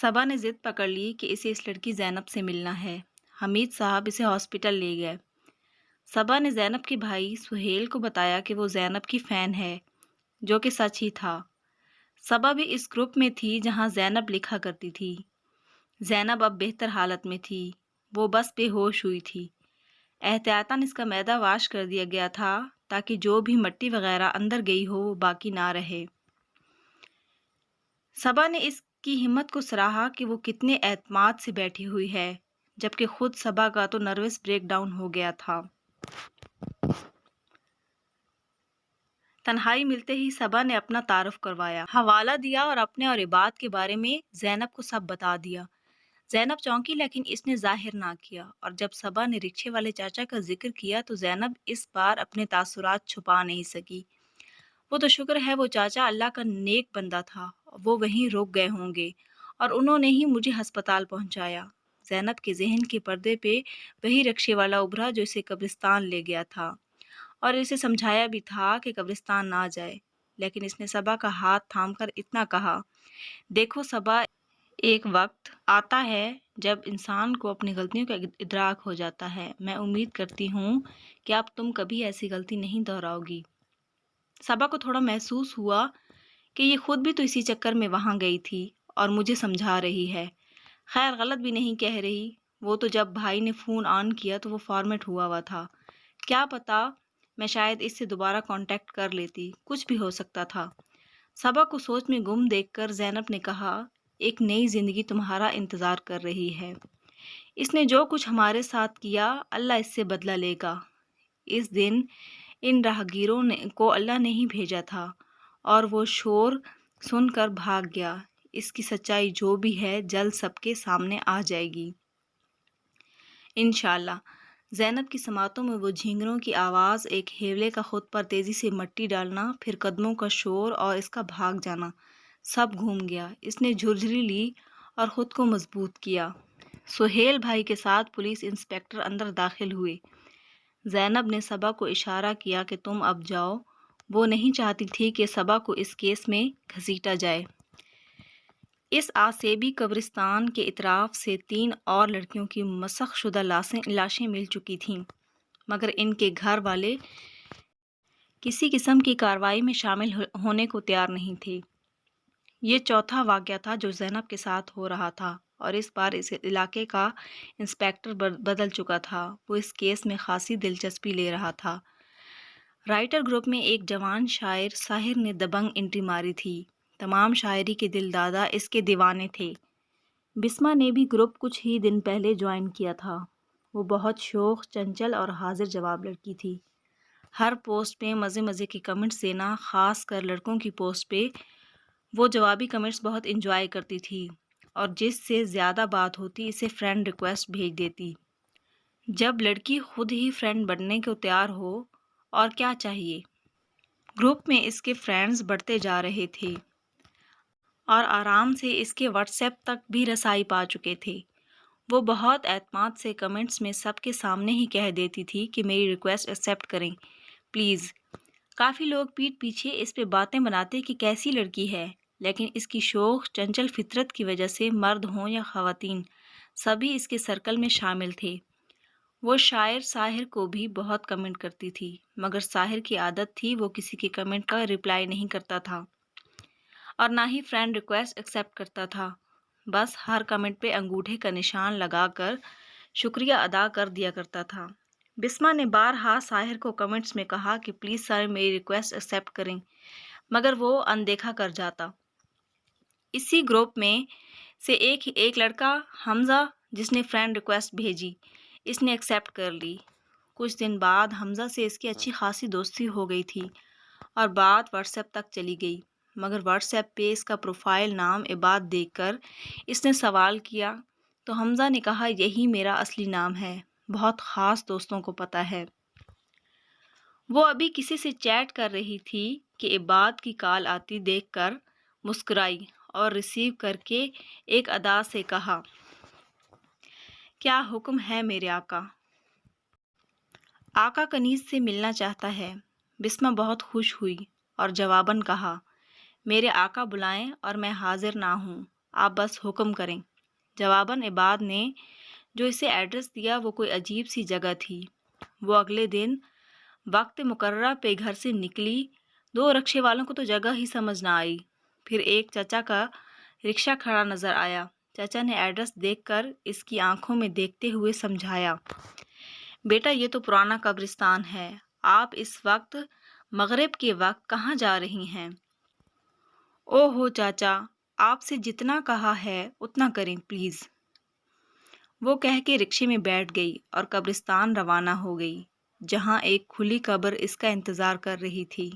صبا نے ضد پکڑ لی کہ اسے اس لڑکی زینب سے ملنا ہے۔ حمید صاحب اسے ہاسپٹل لے گئے۔ صبا نے زینب کے بھائی سہیل کو بتایا کہ وہ زینب کی فین ہے، جو کہ سچ ہی تھا۔ صبا بھی اس گروپ میں تھی جہاں زینب لکھا کرتی تھی۔ زینب اب بہتر حالت میں تھی، وہ بس بے ہوش ہوئی تھی۔ احتیاطاً اس کا معدہ واش کر دیا گیا تھا تاکہ جو بھی مٹی وغیرہ اندر گئی ہو وہ باقی نہ رہے۔ صبا نے اس کی ہمت کو سراہا کہ وہ کتنے اعتماد سے بیٹھی ہوئی ہے، جبکہ خود صبا کا تو نروس بریک ڈاؤن ہو گیا تھا۔ تنہائی ملتے ہی صبا نے اپنا تعارف کروایا، حوالہ دیا اور اپنے اور عباد کے بارے میں زینب کو سب بتا دیا۔ زینب چونکی لیکن اس نے ظاہر نہ کیا، اور جب صبا نے رکشے والے چاچا کا ذکر کیا تو زینب اس بار اپنے تاثرات چھپا نہیں سکی۔ وہ تو شکر ہے وہ چاچا اللہ کا نیک بندہ تھا، وہ وہیں رک گئے ہوں گے اور انہوں نے ہی مجھے ہسپتال پہنچایا۔ زینب کے ذہن کے پردے پہ وہی رکشے والا ابھرا جو اسے قبرستان لے گیا تھا، اور اسے سمجھایا بھی تھا کہ قبرستان نہ جائے، لیکن اس نے صبا کا ہاتھ تھام کر اتنا کہا، دیکھو صبا، ایک وقت آتا ہے جب انسان کو اپنی غلطیوں کا ادراک ہو جاتا ہے۔ میں امید کرتی ہوں کہ اب تم کبھی ایسی غلطی نہیں دہراؤ گی۔ صبا کو تھوڑا محسوس ہوا کہ یہ خود بھی تو اسی چکر میں وہاں گئی تھی اور مجھے سمجھا رہی ہے۔ خیر غلط بھی نہیں کہہ رہی، وہ تو جب بھائی نے فون آن کیا تو وہ فارمیٹ ہوا تھا، کیا پتا میں شاید اس سے دوبارہ کانٹیکٹ کر لیتی، کچھ بھی ہو سکتا تھا۔ صبا کو سوچ میں گم دیکھ کر زینب نے کہا، ایک نئی زندگی تمہارا انتظار کر رہی ہے۔ اس نے جو کچھ ہمارے ساتھ کیا اللہ اس سے بدلہ لے گا۔ اس دن ان راہگیروں کو اللہ نے ہی بھیجا تھا اور وہ شور سن کر بھاگ گیا۔ اس کی سچائی جو بھی ہے جلد سب کے سامنے آ جائے گی انشاءاللہ۔ زینب کی سماعتوں میں وہ جھینگروں کی آواز، ایک ہیولے کا خود پر تیزی سے مٹی ڈالنا، پھر قدموں کا شور اور اس کا بھاگ جانا، سب گھوم گیا۔ اس نے جھرجھری لی اور خود کو مضبوط کیا۔ سہیل بھائی کے ساتھ پولیس انسپکٹر اندر داخل ہوئے۔ زینب نے صبا کو اشارہ کیا کہ تم اب جاؤ۔ وہ نہیں چاہتی تھی کہ صبا کو اس کیس میں گھسیٹا جائے۔ اس آسیبی قبرستان کے اطراف سے 3 اور لڑکیوں کی مسخ شدہ لاشیں مل چکی تھیں، مگر ان کے گھر والے کسی قسم کی کارروائی میں شامل ہونے کو تیار نہیں تھے۔ یہ چوتھا واقعہ تھا جو زینب کے ساتھ ہو رہا تھا، اور اس بار اس علاقے کا انسپکٹر بدل چکا تھا۔ وہ اس کیس میں خاصی دلچسپی لے رہا تھا۔ رائٹر گروپ میں ایک جوان شاعر ساحر نے دبنگ انٹری ماری تھی۔ تمام شاعری کے دل دادا اس کے دیوانے تھے۔ بسمہ نے بھی گروپ کچھ ہی دن پہلے جوائن کیا تھا۔ وہ بہت شوخ، چنچل اور حاضر جواب لڑکی تھی۔ ہر پوسٹ پہ مزے مزے کے کمنٹس دینا، خاص کر لڑکوں کی پوسٹ پہ وہ جوابی کمنٹس بہت انجوائے کرتی تھی، اور جس سے زیادہ بات ہوتی اسے فرینڈ ریکویسٹ بھیج دیتی۔ جب لڑکی خود ہی فرینڈ بننے کو تیار ہو، اور کیا چاہیے۔ گروپ میں اس کے فرینڈز بڑھتے جا رہے تھے اور آرام سے اس کے واٹس ایپ تک بھی رسائی پا چکے تھے۔ وہ بہت اعتماد سے کمنٹس میں سب کے سامنے ہی کہہ دیتی تھی کہ میری ریکویسٹ ایکسیپٹ کریں پلیز۔ کافی لوگ پیٹھ پیچھے اس پہ باتیں بناتے کہ کیسی لڑکی ہے، لیکن اس کی شوخ چنچل فطرت کی وجہ سے مرد ہوں یا خواتین سبھی اس کے سرکل میں شامل تھے۔ وہ شاعر ساحر کو بھی بہت کمنٹ کرتی تھی، مگر ساحر کی عادت تھی وہ کسی کے کمنٹ کا رپلائی نہیں کرتا تھا اور نہ ہی فرینڈ ریکویسٹ ایکسیپٹ کرتا تھا، بس ہر کمنٹ پہ انگوٹھے کا نشان لگا کر شکریہ ادا کر دیا کرتا تھا۔ بسمہ نے بارہا ساحر کو کمنٹس میں کہا کہ پلیز سر میری ریکویسٹ ایکسیپٹ کریں، مگر وہ اندیکھا کر جاتا۔ اسی گروپ میں سے ایک لڑکا حمزہ جس نے فرینڈ ریکویسٹ بھیجی، اس نے ایکسیپٹ کر لی۔ کچھ دن بعد حمزہ سے اس کی اچھی خاصی دوستی ہو گئی تھی اور بات واٹس ایپ تک چلی گئی، مگر واٹس ایپ پہ اس کا پروفائل نام عباد دیکھ کر اس نے سوال کیا تو حمزہ نے کہا یہی میرا اصلی نام ہے، بہت خاص دوستوں کو پتہ ہے۔ وہ ابھی کسی سے چیٹ کر رہی تھی کہ عباد کی کال آتی دیکھ کر مسکرائی اور ریسیو کر کے ایک ادا سے کہا، کیا حکم ہے میرے آقا؟ آقا کنیز سے ملنا چاہتا ہے۔ بسمہ بہت خوش ہوئی اور جواباً کہا، میرے آقا بلائیں اور میں حاضر نہ ہوں، آپ بس حکم کریں۔ جواباً عباد نے جو اسے ایڈریس دیا وہ کوئی عجیب سی جگہ تھی۔ وہ اگلے دن وقت مقررہ پہ گھر سے نکلی۔ 2 رکشے والوں کو تو جگہ ہی سمجھ نہ آئی۔ پھر ایک چچا کا رکشہ کھڑا نظر آیا۔ چچا نے ایڈریس دیکھ کر اس کی آنکھوں میں دیکھتے ہوئے سمجھایا، بیٹا یہ تو پرانا قبرستان ہے، آپ اس وقت مغرب کے وقت کہاں جا رہی ہیں؟ او ہو چاچا، آپ سے جتنا کہا ہے اتنا کریں پلیز۔ وہ کہہ کے رکشے میں بیٹھ گئی اور قبرستان روانہ ہو گئی، جہاں ایک کھلی قبر اس کا انتظار کر رہی تھی۔